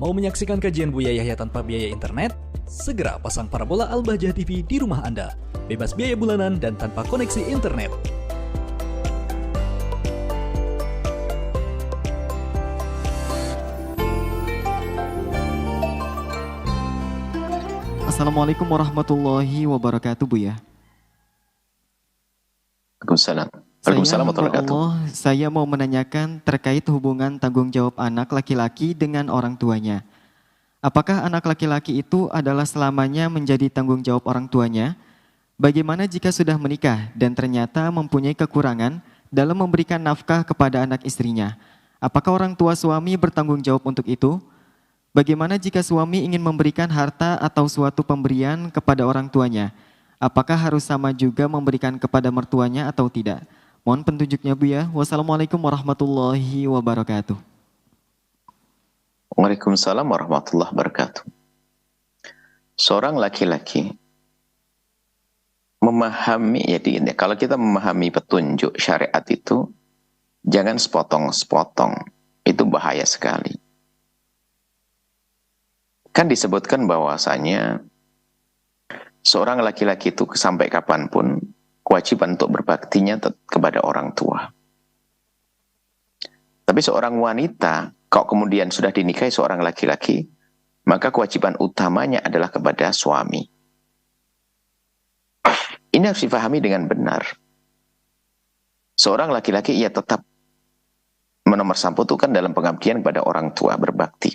Mau menyaksikan kajian Buya Yahya tanpa biaya internet? Segera pasang parabola Al-Bahjah TV di rumah Anda. Bebas biaya bulanan dan tanpa koneksi internet. Assalamualaikum warahmatullahi wabarakatuh, Buya. Waalaikumsalam. Waalaikumsalam warahmatullahi wabarakatuh. Saya mau menanyakan terkait hubungan tanggung jawab anak laki-laki dengan orang tuanya. Apakah anak laki-laki itu adalah selamanya menjadi tanggung jawab orang tuanya? Bagaimana jika sudah menikah dan ternyata mempunyai kekurangan dalam memberikan nafkah kepada anak istrinya? Apakah orang tua suami bertanggung jawab untuk itu? Bagaimana jika suami ingin memberikan harta atau suatu pemberian kepada orang tuanya? Apakah harus sama juga memberikan kepada mertuanya atau tidak? Mohon petunjuknya, Buya. Wassalamualaikum warahmatullahi wabarakatuh. Waalaikumsalam warahmatullahi wabarakatuh. Seorang laki-laki memahami, jadi kalau kita memahami petunjuk syariat itu, jangan sepotong-sepotong. Itu bahaya sekali. Kan disebutkan bahwasanya seorang laki-laki itu sampai kapanpun kewajiban untuk berbaktinya kepada orang tua. Tapi seorang wanita, kalau kemudian sudah dinikahi seorang laki-laki, maka kewajiban utamanya adalah kepada suami. Ini harus difahami dengan benar. Seorang laki-laki ia tetap menomorsatukan dalam pengabdian kepada orang tua, berbakti.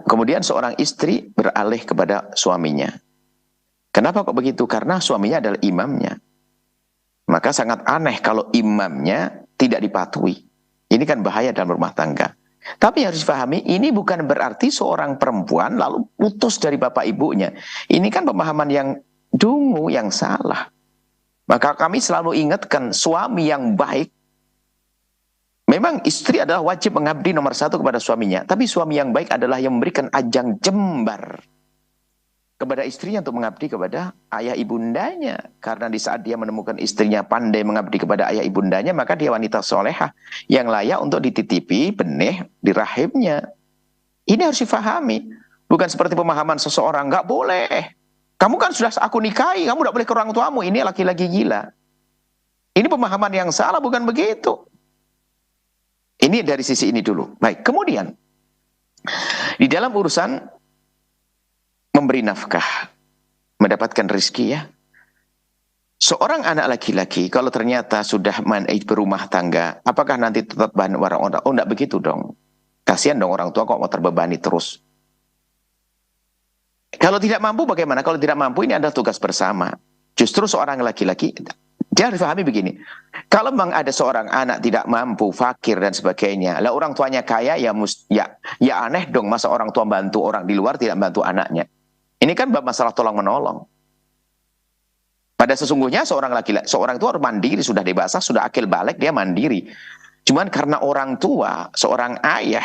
Kemudian seorang istri beralih kepada suaminya. Kenapa kok begitu? Karena suaminya adalah imamnya. Maka sangat aneh kalau imamnya tidak dipatuhi. Ini kan bahaya dalam rumah tangga. Tapi harus dipahami, ini bukan berarti seorang perempuan lalu putus dari bapak ibunya. Ini kan pemahaman yang dungu, yang salah. Maka kami selalu ingatkan, suami yang baik, memang istri adalah wajib mengabdi nomor satu kepada suaminya. Tapi suami yang baik adalah yang memberikan ajang jembar kepada istrinya untuk mengabdi kepada ayah ibundanya. Karena di saat dia menemukan istrinya pandai mengabdi kepada ayah ibundanya, maka dia wanita solehah yang layak untuk dititipi benih di rahimnya. Ini harus difahami. Bukan seperti pemahaman seseorang, nggak boleh. Kamu kan sudah aku nikahi, kamu nggak boleh ke orang tuamu. Ini laki-laki gila. Ini pemahaman yang salah, bukan begitu. Ini dari sisi ini dulu. Baik, kemudian di dalam urusan memberi nafkah, mendapatkan rezeki ya. Seorang anak laki-laki kalau ternyata sudah berumah tangga, apakah nanti tetap bahan orang? Oh, enggak begitu dong. Kasihan dong orang tua kok mau terbebani terus. Kalau tidak mampu bagaimana? Kalau tidak mampu ini adalah tugas bersama. Justru seorang laki-laki, dia harus pahami begini, kalau memang ada seorang anak tidak mampu, fakir dan sebagainya, lah orang tuanya kaya, ya aneh dong masa orang tua bantu orang di luar tidak bantu anaknya. Ini kan masalah tolong-menolong. Pada sesungguhnya seorang laki-laki, seorang tua harus mandiri, sudah dewasa, sudah akil balik, dia mandiri. Cuman karena orang tua, seorang ayah,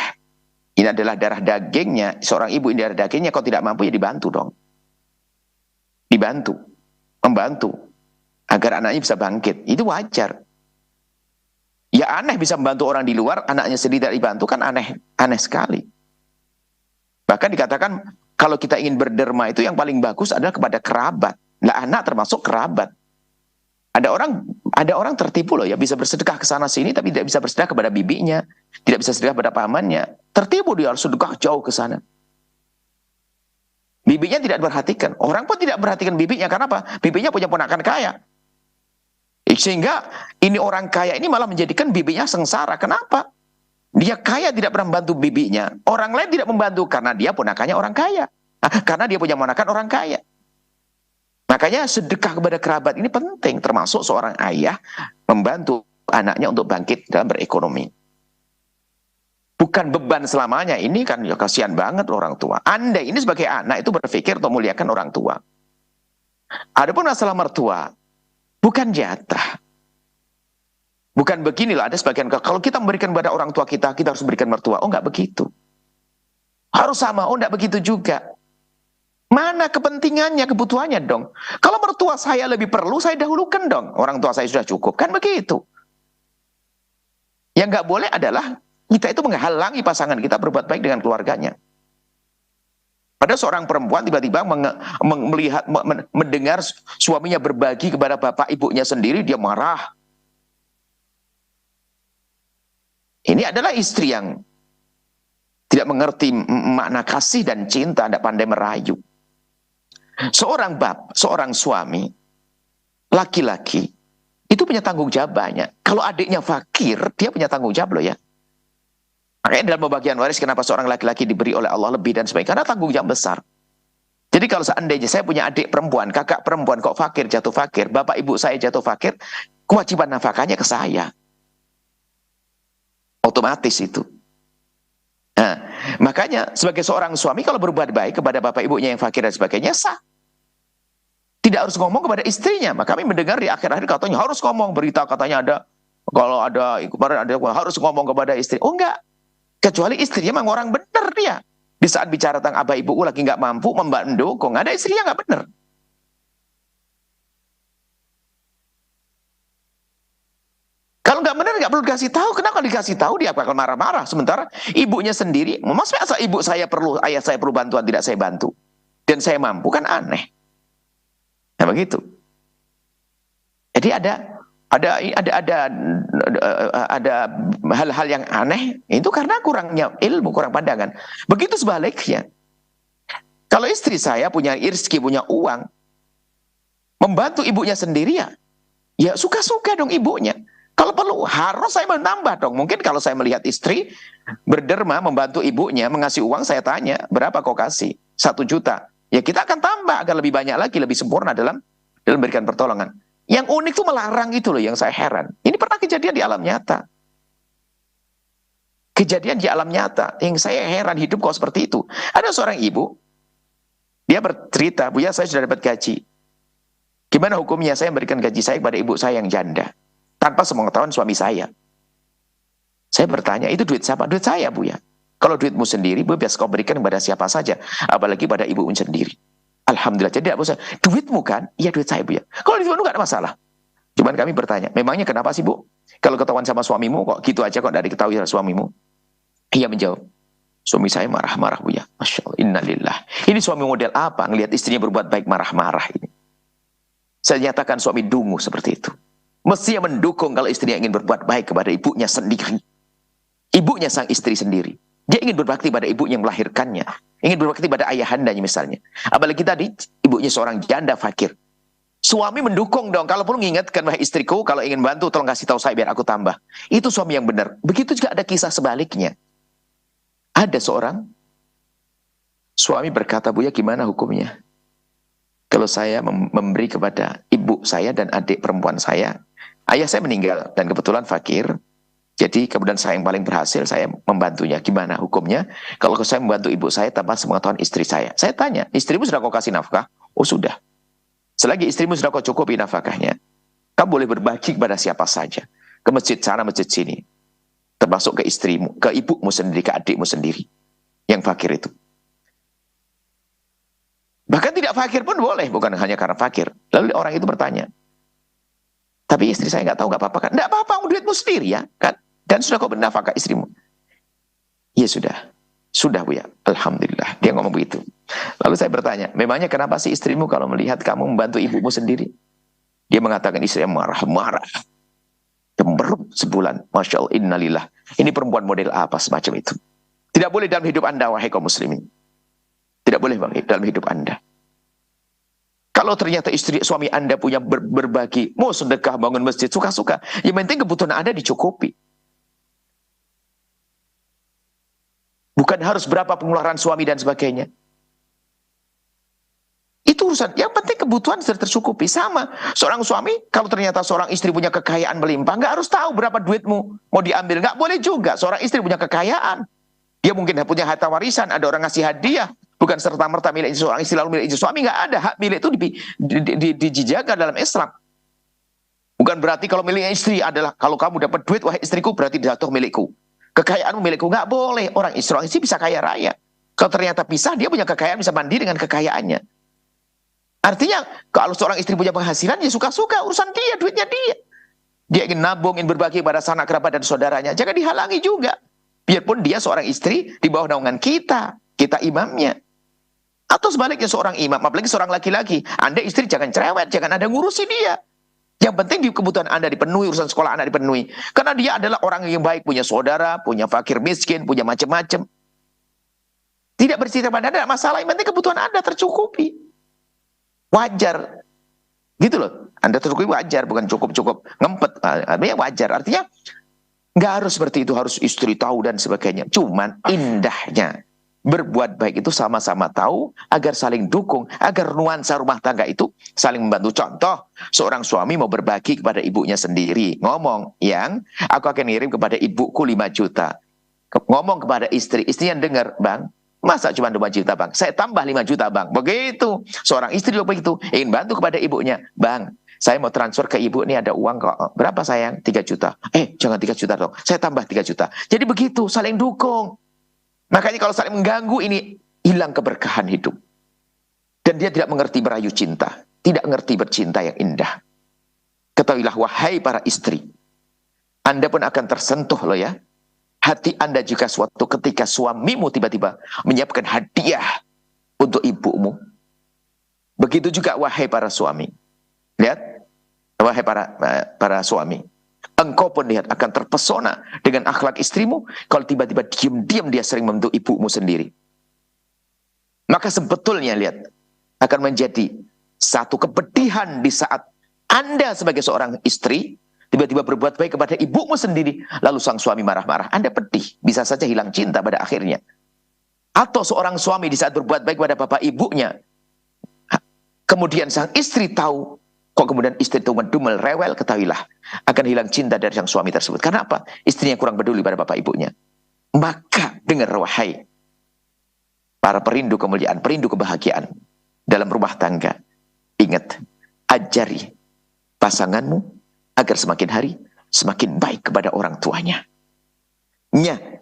ini adalah darah dagingnya, seorang ibu ini darah dagingnya, kalau tidak mampu ya dibantu dong. Dibantu, membantu. Agar anaknya bisa bangkit. Itu wajar. Ya aneh bisa membantu orang di luar, anaknya sendiri tidak dibantu, kan aneh sekali. Bahkan dikatakan, kalau kita ingin berderma itu yang paling bagus adalah kepada kerabat. Nah, anak termasuk kerabat. Ada orang tertipu loh ya, bisa bersedekah ke sana sini, tapi tidak bisa bersedekah kepada bibinya, tidak bisa sedekah kepada pamannya. Tertipu dia harus sedekah jauh ke sana. Bibinya tidak diperhatikan. Orang pun tidak perhatikan bibinya, karena apa? Bibinya punya ponakan kaya. Sehingga ini orang kaya ini malah menjadikan bibinya sengsara. Kenapa? Dia kaya tidak pernah membantu bibinya. Orang lain tidak membantu karena dia ponakannya orang kaya. Karena dia punya ponakan orang kaya. Makanya sedekah kepada kerabat ini penting. Termasuk seorang ayah membantu anaknya untuk bangkit dalam berekonomi. Bukan beban selamanya. Ini kan ya kasihan banget orang tua. Anda ini sebagai anak itu berpikir untuk muliakan orang tua. Adapun masalah mertua, bukan jatah. Bukan beginilah, ada sebagian, kalau kita memberikan kepada orang tua kita, kita harus berikan mertua. Oh, enggak begitu. Harus sama, oh enggak begitu juga. Mana kepentingannya, kebutuhannya dong. Kalau mertua saya lebih perlu, saya dahulukan dong. Orang tua saya sudah cukup, kan begitu. Yang enggak boleh adalah Kita itu menghalangi pasangan kita berbuat baik dengan keluarganya. Pada seorang perempuan tiba-tiba melihat, mendengar suaminya berbagi kepada bapak ibunya sendiri, dia marah. Ini adalah istri yang tidak mengerti makna kasih dan cinta, tidak pandai merayu. Seorang suami, laki-laki, itu punya tanggung jawab banyak. Kalau adiknya fakir, dia punya tanggung jawab loh ya. Makanya dalam pembagian waris, kenapa seorang laki-laki diberi oleh Allah lebih dan sebagainya? Karena tanggung jawab besar. Jadi kalau seandainya saya punya adik perempuan, kakak perempuan kok fakir, jatuh fakir, bapak ibu saya jatuh fakir, kewajiban nafkahnya ke saya. Otomatis itu. Nah, makanya sebagai seorang suami kalau berbuat baik kepada bapak ibunya yang fakir dan sebagainya, sah. Tidak harus ngomong kepada istrinya. Maka kami mendengar di akhir-akhir katanya harus ngomong, berita katanya ada, kalau ada, kemarin ada harus ngomong kepada istri. Oh enggak. Kecuali istrinya memang orang benar dia. Di saat bicara tentang abah ibuku lagi nggak mampu mendukung, ada istrinya nggak benar. Kalau nggak benar nggak perlu dikasih tahu. Kenapa dikasih tahu? Dia bakal marah-marah. Sementara ibunya sendiri, maksudnya asal ibu saya perlu, ayah saya perlu bantuan tidak saya bantu, dan saya mampu, kan aneh. Nah begitu. Jadi ada hal-hal yang aneh itu karena kurangnya ilmu, kurang pandangan. Begitu sebaliknya. Kalau istri saya punya rezeki, punya uang, membantu ibunya sendiri ya suka-suka dong ibunya. Kalau perlu harus saya menambah dong. Mungkin kalau saya melihat istri berderma membantu ibunya, mengasih uang, saya tanya, berapa kau kasih? 1 juta. Ya kita akan tambah agar lebih banyak lagi, lebih sempurna dalam memberikan pertolongan. Yang unik itu melarang itu loh yang saya heran. Ini pernah kejadian di alam nyata. Kejadian di alam nyata. Yang saya heran, hidup kok seperti itu. Ada seorang ibu, dia bercerita, "Buya, saya sudah dapat gaji. Gimana hukumnya saya memberikan gaji saya kepada ibu saya yang janda? Tanpa sepengetahuan suami saya." Saya bertanya, itu duit siapa? Duit saya, Buya. Kalau duitmu sendiri, Bu, biasa kau berikan kepada siapa saja. Apalagi pada ibumu sendiri. Alhamdulillah. Jadi tidak usah. Duitmu kan? Iya, duit saya, Buya. Kalau duitmu nggak ada masalah. Cuman kami bertanya, memangnya kenapa sih, Bu? Kalau ketahuan sama suamimu, kok gitu aja kok tidak diketahui sama suamimu? Ia menjawab, suami saya marah-marah, Buya. Masya Allah, innalillah. Ini suami model apa? Ngelihat istrinya berbuat baik marah-marah ini. Saya nyatakan suami dungu seperti itu. Mestinya mendukung kalau istrinya ingin berbuat baik kepada ibunya sendiri. Ibunya sang istri sendiri. Dia ingin berbakti pada ibu yang melahirkannya. Ingin berbakti pada ayahandanya misalnya. Apalagi tadi, ibunya seorang janda fakir. Suami mendukung dong. Kalau perlu mengingatkan, wahai istriku, kalau ingin bantu, tolong kasih tahu saya biar aku tambah. Itu suami yang benar. Begitu juga ada kisah sebaliknya. Ada seorang suami berkata, "Buya, gimana hukumnya? Kalau saya memberi kepada ibu saya dan adik perempuan saya, ayah saya meninggal dan kebetulan fakir. Jadi kemudian saya yang paling berhasil, saya membantunya. Gimana hukumnya kalau saya membantu ibu saya tanpa sepengetahuan istri saya?" Saya tanya, "Istrimu sudah kau kasih nafkah?" "Oh sudah." "Selagi istrimu sudah kau cukupi nafkahnya, kamu boleh berbagi kepada siapa saja. Ke masjid sana, masjid sini. Termasuk ke istrimu, ke ibumu sendiri, ke adikmu sendiri. Yang fakir itu. Bahkan tidak fakir pun boleh, bukan hanya karena fakir." Lalu orang itu bertanya, "Tapi istri saya nggak tahu, nggak apa-apa kan?" "Nggak apa-apa, duitmu sendiri ya kan. Dan sudah kau bernafkah istrimu." "Iya sudah Buya, alhamdulillah." Dia ngomong begitu. Lalu saya bertanya, "Memangnya kenapa sih istrimu kalau melihat kamu membantu ibumu sendiri?" Dia mengatakan istrinya marah-marah. Cemberut sebulan. Masya Allah, innalillah. Ini perempuan model apa semacam itu? Tidak boleh dalam hidup Anda, wahai kaum muslimin. Tidak boleh bang, dalam hidup Anda. Kalau ternyata suami Anda punya berbagi, mau sedekah, bangun masjid, suka-suka. Yang penting kebutuhan Anda dicukupi. Bukan harus berapa pengeluaran suami dan sebagainya. Itu urusan. Yang penting kebutuhan sudah tercukupi. Sama. Seorang suami, kalau ternyata seorang istri punya kekayaan melimpah, nggak harus tahu berapa duitmu mau diambil. Nggak boleh juga. Seorang istri punya kekayaan. Dia mungkin punya harta warisan, ada orang ngasih hadiah. Bukan serta-merta milik seorang istri lalu milik suami, nggak ada. Hak milik itu dijaga dalam Islam. Bukan berarti kalau milik istri adalah, kalau kamu dapat duit, wahai istriku, berarti jatuh milikku. Kekayaanmu milikku, nggak boleh. Orang istri bisa kaya raya. Kalau ternyata pisah, dia punya kekayaan, bisa mandiri dengan kekayaannya. Artinya, kalau seorang istri punya penghasilan, ya suka-suka, urusan dia, duitnya dia. Dia ingin nabung, ingin berbagi pada sanak kerabat dan saudaranya, jangan dihalangi juga. Biarpun dia seorang istri di bawah naungan kita imamnya. Atau sebaliknya seorang imam, apalagi seorang laki-laki. Anda istri jangan cerewet, jangan Anda ngurusi dia. Yang penting di kebutuhan Anda dipenuhi, urusan sekolah Anda dipenuhi. Karena dia adalah orang yang baik, punya saudara, punya fakir miskin, punya macam-macam. Tidak bercerita pada Anda, masalah yang penting kebutuhan Anda tercukupi. Wajar. Gitu loh. Anda tercukupi wajar, bukan cukup-cukup ngempet. Artinya wajar. Artinya nggak harus seperti itu, harus istri tahu dan sebagainya. Cuman indahnya berbuat baik itu sama-sama tahu, agar saling dukung, agar nuansa rumah tangga itu saling membantu. Contoh, seorang suami mau berbagi kepada ibunya sendiri, ngomong, yang aku akan ngirim kepada ibuku 5 juta. Ngomong kepada istri, istrinya dengar, bang, masa cuma 2 juta bang, saya tambah 5 juta bang. Begitu, seorang istri juga begitu, ingin bantu kepada ibunya, bang, saya mau transfer ke ibu, ini ada uang kok, berapa sayang? 3 juta. Jangan 3 juta dong, saya tambah 3 juta. Jadi begitu, saling dukung. Makanya kalau saling mengganggu ini, hilang keberkahan hidup. Dan dia tidak mengerti merayu cinta. Tidak mengerti bercinta yang indah. Ketahuilah wahai para istri, Anda pun akan tersentuh loh ya. Hati Anda juga suatu ketika suamimu tiba-tiba menyiapkan hadiah untuk ibumu. Begitu juga wahai para suami. Lihat, wahai para suami. Engkau pun lihat akan terpesona dengan akhlak istrimu kalau tiba-tiba diam-diam dia sering membentuk ibumu sendiri. Maka sebetulnya lihat akan menjadi satu kepedihan di saat Anda sebagai seorang istri tiba-tiba berbuat baik kepada ibumu sendiri, lalu sang suami marah-marah. Anda pedih, bisa saja hilang cinta pada akhirnya. Atau seorang suami di saat berbuat baik kepada bapak ibunya, kemudian sang istri tahu, kok kemudian istri itu mendumel, rewel, ketahuilah akan hilang cinta dari sang suami tersebut. Karena apa? Istrinya kurang peduli pada bapak ibunya. Maka dengar wahai para perindu kemuliaan, perindu kebahagiaan dalam rumah tangga. Ingat, ajari pasanganmu agar semakin hari semakin baik kepada orang tuanya.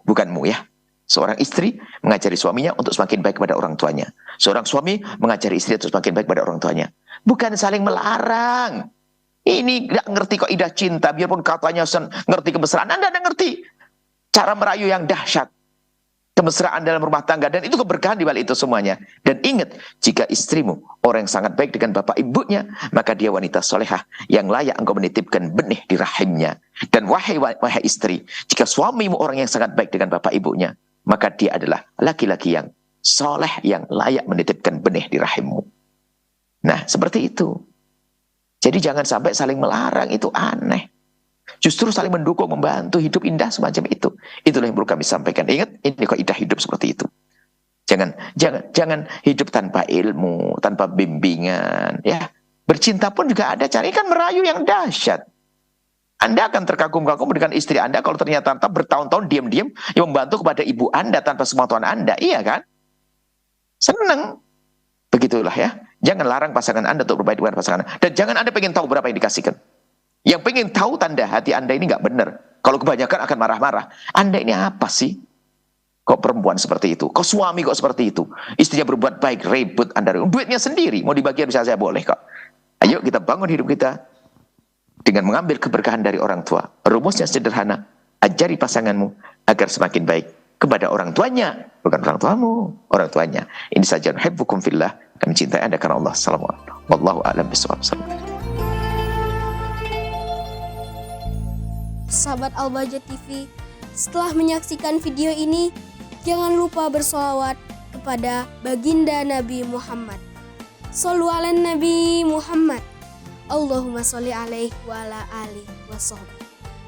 Bukanmu ya. Seorang istri mengajari suaminya untuk semakin baik kepada orang tuanya. Seorang suami mengajari istri untuk semakin baik kepada orang tuanya. Bukan saling melarang. Ini gak ngerti kok indah cinta. Biarpun katanya ngerti kemesraan, Anda tidak ngerti cara merayu yang dahsyat. Kemesraan dalam rumah tangga. Dan itu keberkahan di balik itu semuanya. Dan ingat, jika istrimu orang yang sangat baik dengan bapak ibunya, maka dia wanita solehah yang layak engkau menitipkan benih di rahimnya. Dan wahai istri, jika suamimu orang yang sangat baik dengan bapak ibunya, maka dia adalah laki-laki yang soleh yang layak menitipkan benih di rahimmu. Nah, seperti itu. Jadi jangan sampai saling melarang, itu aneh. Justru saling mendukung, membantu, hidup indah semacam itu. Itulah yang perlu kami sampaikan. Ingat, ini kok indah hidup seperti itu. Jangan hidup tanpa ilmu, tanpa bimbingan. Ya, bercinta pun juga ada cara. Ini kan merayu yang dahsyat. Anda akan terkagum-kagum dengan istri Anda kalau ternyata bertahun-tahun diam-diam yang membantu kepada ibu Anda tanpa sepengetahuan Anda. Iya kan? Senang. Begitulah ya. Jangan larang pasangan Anda untuk berbaik dengan pasangan Anda. Dan jangan Anda pengen tahu berapa yang dikasihkan. Yang pengen tahu tanda hati Anda ini nggak benar. Kalau kebanyakan akan marah-marah. Anda ini apa sih? Kok perempuan seperti itu? Kok suami kok seperti itu? Istrinya berbuat baik, ribut Anda. Duitnya sendiri. Mau dibagian bisa saya boleh kok. Ayo kita bangun hidup kita dengan mengambil keberkahan dari orang tua. Rumusnya sederhana. Ajari pasanganmu agar semakin baik kepada orang tuanya. Bukan orang tuamu, orang tuanya. Ini saja. Nuhibbukum fillah. Kami cintai Anda karena Allah. Assalamualaikum. Wallahu a'lam bishawab. Sahabat Al-Bahjah TV, setelah menyaksikan video ini, jangan lupa bersolawat kepada baginda Nabi Muhammad. Shollu ala Nabi Muhammad. Allahumma sholli alaihi wa ala alihi wa sahbihi.